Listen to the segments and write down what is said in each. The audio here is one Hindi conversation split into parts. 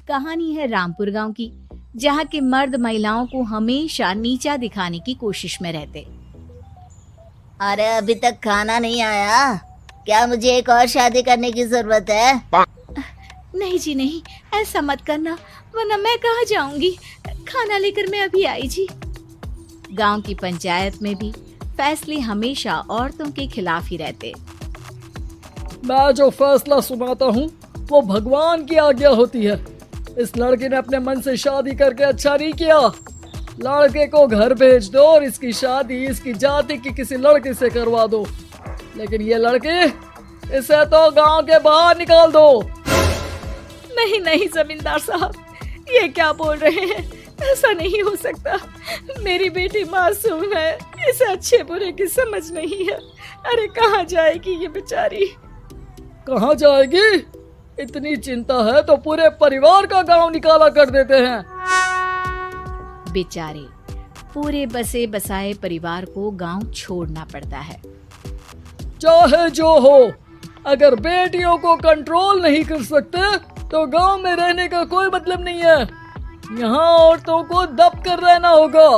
कहानी है रामपुर गांव की, जहां के मर्द महिलाओं को हमेशा नीचा दिखाने की कोशिश में रहते। अरे अभी तक खाना नहीं आया, क्या मुझे एक और शादी करने की जरूरत है? नहीं जी नहीं, ऐसा मत करना, वरना मैं कहाँ जाऊंगी। खाना लेकर मैं अभी आई जी। गांव की पंचायत में भी फैसले हमेशा औरतों के खिलाफ ही रहते। मैं जो फैसला सुनाता हूँ वो भगवान की आज्ञा होती है। इस लड़के ने अपने मन से शादी करके अच्छा नहीं किया। लड़के को घर भेज दो और इसकी शादी इसकी जाति की किसी लड़के से करवा दो, लेकिन ये लड़की, इसे तो गांव के बाहर निकाल दो। नहीं नहीं जमींदार साहब, ये क्या बोल रहे हैं? ऐसा नहीं हो सकता। मेरी बेटी मासूम है, इसे अच्छे बुरे की समझ नहीं है। अरे कहाँ जाएगी ये बेचारी? कहाँ जाएगी? इतनी चिंता है तो पूरे परिवार का गांव निकाला कर देते हैं। बेचारे पूरे बसे बसाए परिवार को गांव छोड़ना पड़ता है। चाहे जो हो, अगर बेटियों को कंट्रोल नहीं कर सकते तो गांव में रहने का कोई मतलब नहीं है। यहाँ औरतों को दब कर रहना होगा।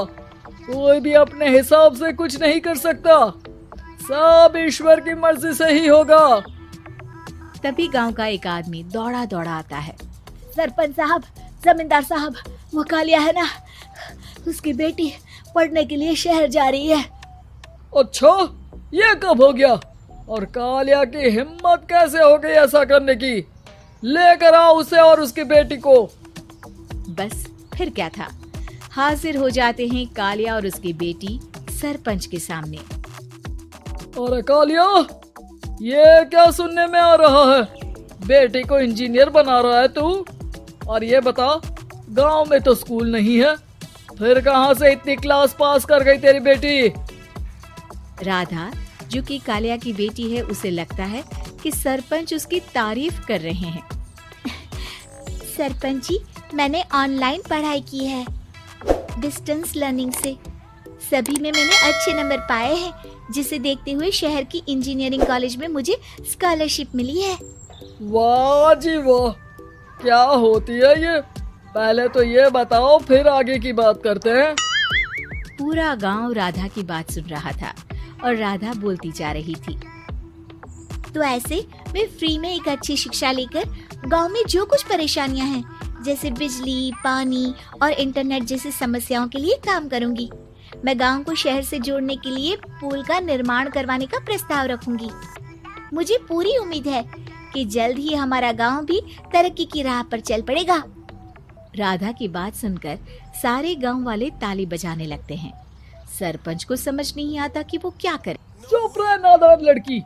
कोई भी अपने हिसाब से कुछ नहीं कर सकता, सब ईश्वर की मर्जी से ही होगा। तभी गांव का एक आदमी दौड़ा दौड़ा आता है। सरपंच साहब, जमींदार साहब, वो कालिया है ना, उसकी बेटी पढ़ने के लिए शहर जा रही है। अच्छा, ये कब हो गया? और कालिया की हिम्मत कैसे हो गई ऐसा करने की? लेकर आओ उसे और उसकी बेटी को। बस फिर क्या था, हाजिर हो जाते हैं कालिया और उसकी बेटी सरपंच के सामने। अरे कालिया, ये क्या सुनने में आ रहा है? बेटी को इंजीनियर बना रहा है तू? और ये बता, गांव में तो स्कूल नहीं है, फिर कहां से इतनी क्लास पास कर गई तेरी बेटी? राधा, जो कि कालिया की बेटी है, उसे लगता है कि सरपंच उसकी तारीफ कर रहे हैं। सरपंच जी, मैंने ऑनलाइन पढ़ाई की है, डिस्टेंस लर्निंग से। सभी में मैंने अच्छे नंबर पाए हैं, जिसे देखते हुए शहर की इंजीनियरिंग कॉलेज में मुझे स्कॉलरशिप मिली है। वाह जी वाह, क्या होती है ये? पहले तो ये बताओ, फिर आगे की बात करते हैं। पूरा गांव राधा की बात सुन रहा था और राधा बोलती जा रही थी। तो ऐसे मैं फ्री में एक अच्छी शिक्षा लेकर गांव में जो कुछ परेशानियां हैं, जैसे बिजली, पानी और इंटरनेट जैसी समस्याओं के लिए काम करूंगी। मैं गांव को शहर से जोड़ने के लिए पुल का निर्माण करवाने का प्रस्ताव रखूंगी। मुझे पूरी उम्मीद है कि जल्द ही हमारा गांव भी तरक्की की राह पर चल पड़ेगा। राधा की बात सुनकर सारे गांव वाले ताली बजाने लगते हैं। सरपंच को समझ नहीं आता कि वो क्या करे। चुप रह नादान लड़की,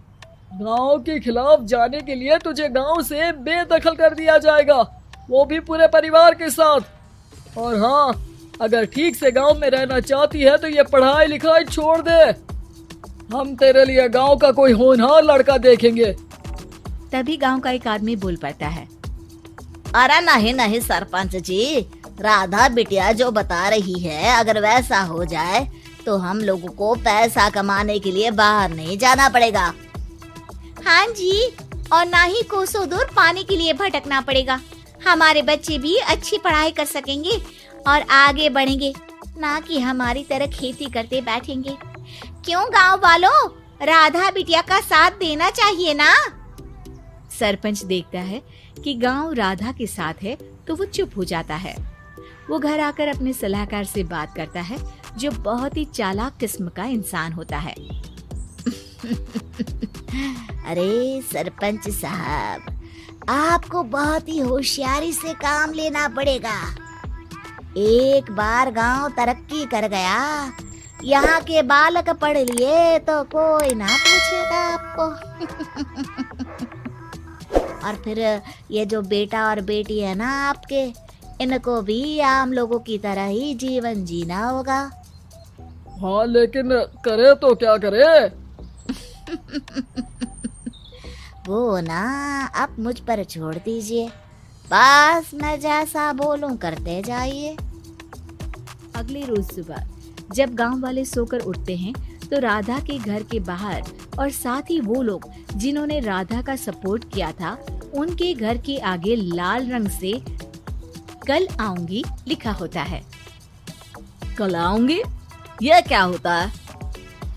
गांव के खिलाफ जाने के लिए तुझे गांव से बेदखल कर दिया जाएगा, वो भी पूरे परिवार के साथ। और हाँ, अगर ठीक से गांव में रहना चाहती है तो ये पढ़ाई लिखाई छोड़ दे। हम तेरे लिए गांव का कोई होनहार लड़का देखेंगे। तभी गांव का एक आदमी बोल पड़ता है। अरे नहीं नहीं सरपंच जी, राधा बिटिया जो बता रही है, अगर वैसा हो जाए तो हम लोगों को पैसा कमाने के लिए बाहर नहीं जाना पड़ेगा। हाँ जी, और ना ही कोसों दूर पानी के लिए भटकना पड़ेगा। हमारे बच्चे भी अच्छी पढ़ाई कर सकेंगे और आगे बढ़ेंगे, ना कि हमारी तरह खेती करते बैठेंगे। क्यों गांव वालों, राधा बिटिया का साथ देना चाहिए ना। सरपंच देखता है कि गांव राधा के साथ है तो वो चुप हो जाता है। वो घर आकर अपने सलाहकार से बात करता है, जो बहुत ही चालाक किस्म का इंसान होता है। अरे सरपंच साहब, आपको बहुत ही होशियारी से काम लेना पड़ेगा। एक बार गांव तरक्की कर गया, यहाँ के बालक पढ़ लिए तो कोई ना पूछेगा आपको। और फिर ये जो बेटा और बेटी है ना आपके, इनको भी आम लोगों की तरह ही जीवन जीना होगा। हाँ, लेकिन करे तो क्या करे? वो ना आप मुझ पर छोड़ दीजिए, बस मैं जैसा बोलूं करते जाइए। अगले रोज सुबह जब गांव वाले सोकर उठते हैं तो राधा के घर के बाहर और साथ ही वो लोग जिन्होंने राधा का सपोर्ट किया था, उनके घर के आगे लाल रंग से कल आऊंगी लिखा होता है। कल आऊंगी, ये क्या होता है?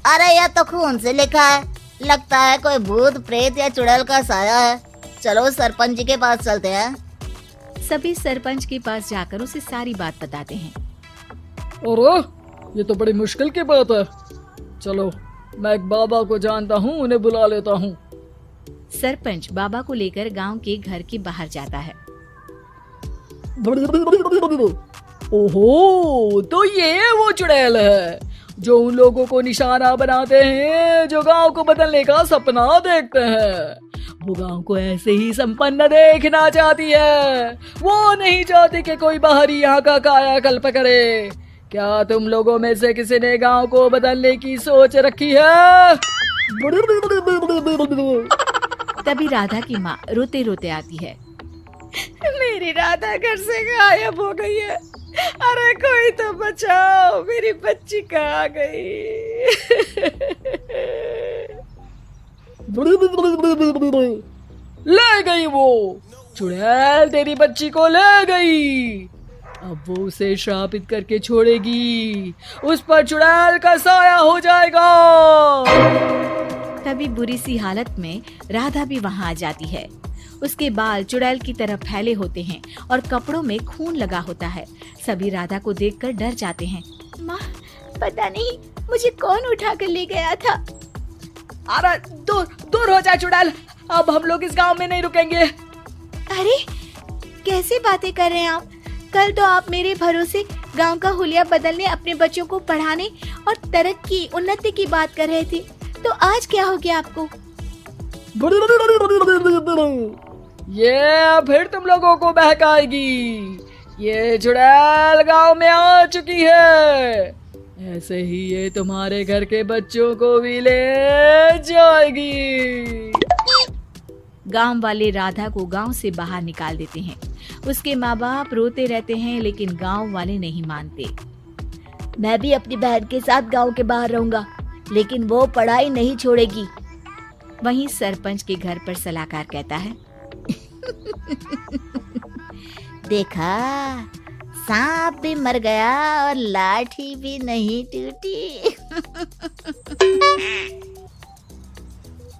अरे यह तो खून से लिखा है, लगता है कोई भूत प्रेत या चुड़ैल का साया है। चलो सरपंच जी के पास चलते हैं। सभी सरपंच के पास जाकर उसे सारी बात बताते हैं। अरे ये तो बड़ी मुश्किल की बात है। चलो मैं एक बाबा को जानता हूँ, उन्हें बुला लेता हूँ। सरपंच बाबा को लेकर गांव के घर के बाहर जाता है। ओहो, तो ये वो चुड़ैल है जो उन लोगों को निशाना बनाते हैं जो गांव को बदलने का सपना देखते हैं। वो गांव को ऐसे ही संपन्न देखना चाहती है, वो नहीं चाहती कि कोई बाहरी यहाँ का कायाकल्प करे। क्या तुम लोगों में से किसी ने गांव को बदलने की सोच रखी है? तभी राधा की माँ रोते रोते आती है। मेरी राधा घर से गायब हो गई है। अरे कोई तो बचाओ, मेरी बच्ची कहाँ गई? ले गई वो चुड़ैल, तेरी बच्ची को ले गई। अब वो उसे श्रापित करके छोड़ेगी, उस पर चुड़ैल का साया हो जाएगा। तभी बुरी सी हालत में राधा भी वहाँ आ जाती है। उसके बाल चुड़ैल की तरह फैले होते हैं और कपड़ों में खून लगा होता है। सभी राधा को देखकर डर जाते हैं। माँ, पता नहीं मुझे कौन उठा कर ले गया था। अरे दूर दूर हो जा चुड़ैल, अब हम लोग इस गांव में नहीं रुकेंगे। अरे कैसी बातें कर रहे हैं आप? कल तो आप मेरे भरोसे गांव का हुलिया बदलने, अपने बच्चों को पढ़ाने और तरक्की उन्नति की बात कर रहे थे, तो आज क्या हो गया आपको? ये फिर तुम लोगों को बहकाएगी। ये चुड़ैल गांव में आ चुकी है, ऐसे ही ये तुम्हारे घर के बच्चों को भी ले जाएगी। गांव वाले राधा को गांव से बाहर निकाल देते हैं। उसके माँ बाप रोते रहते हैं, लेकिन गांव वाले नहीं मानते। मैं भी अपनी बहन के साथ गांव के बाहर रहूंगा, लेकिन वो पढ़ाई नहीं छोड़ेगी। वहीं सरपंच के घर पर सलाहकार कहता है। देखा, सांप भी मर गया और लाठी भी नहीं टूटी।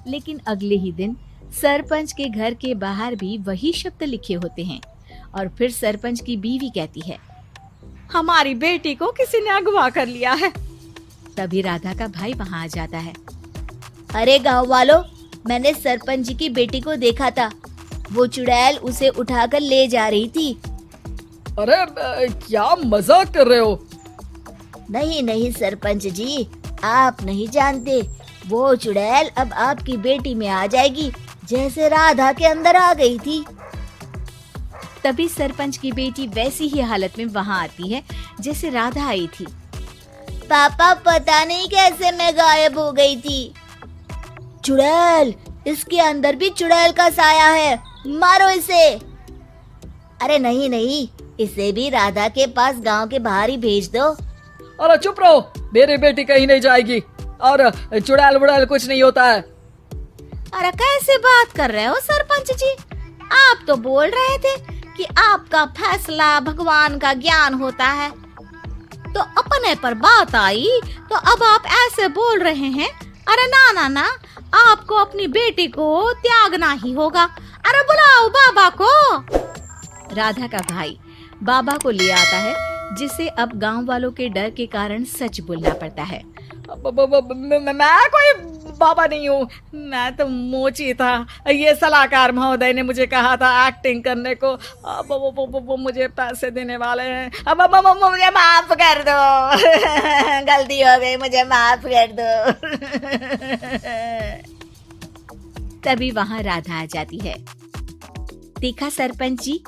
लेकिन अगले ही दिन सरपंच के घर के बाहर भी वही शब्द लिखे होते हैं। और फिर सरपंच की बीवी कहती है, हमारी बेटी को किसी ने अगवा कर लिया है। तभी राधा का भाई वहाँ आ जाता है। अरे गांव वालों, मैंने सरपंच जी की बेटी को देखा था। वो चुड़ैल उसे उठाकर ले जा रही थी। अरे क्या मजाक कर रहे हो? नहीं नहीं सरपंच जी, आप नहीं जानते। वो चुड़ैल अब आपकी बेटी में आ जाएगी, जैसे राधा के अंदर आ गई थी। तभी सरपंच की बेटी वैसी ही हालत में वहाँ आती है जैसे राधा आई थी। पापा, पता नहीं कैसे मैं गायब हो गई थी। चुड़ैल, इसके अंदर भी चुड़ैल का साया है, मारो इसे। अरे नहीं नहीं, इसे भी राधा के पास गांव के बाहर ही भेज दो। अरे चुप रहो, मेरी बेटी कहीं नहीं जाएगी और चुड़ैल वुड़ैल कुछ नहीं होता है। अरे कैसे बात कर रहे हो सरपंच जी? आप तो बोल रहे थे कि आपका फैसला भगवान का ज्ञान होता है, तो अपने पर बात आई तो अब आप ऐसे बोल रहे हैं। अरे ना ना ना, आपको अपनी बेटी को त्यागना ही होगा। अरे बुलाओ बाबा को। राधा का भाई बाबा को ले आता है, जिसे अब गांव वालों के डर के कारण सच बोलना पड़ता है। मैं कोई बाबा नहीं हूँ, मैं तो मोची था। ये सलाहकार महोदय ने मुझे कहा था एक्टिंग करने को। अब वो मुझे पैसे देने वाले हैं। अब मुझे माफ कर दो। गलती हो गई, मुझे माफ कर दो। तभी वहाँ राधा आ जाती है। देखा सरपंच जी,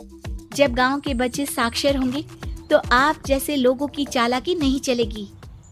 जब गांव के बच्चे साक्षर होंगे तो आप जैसे लोगों की चालाकी नहीं चलेगी।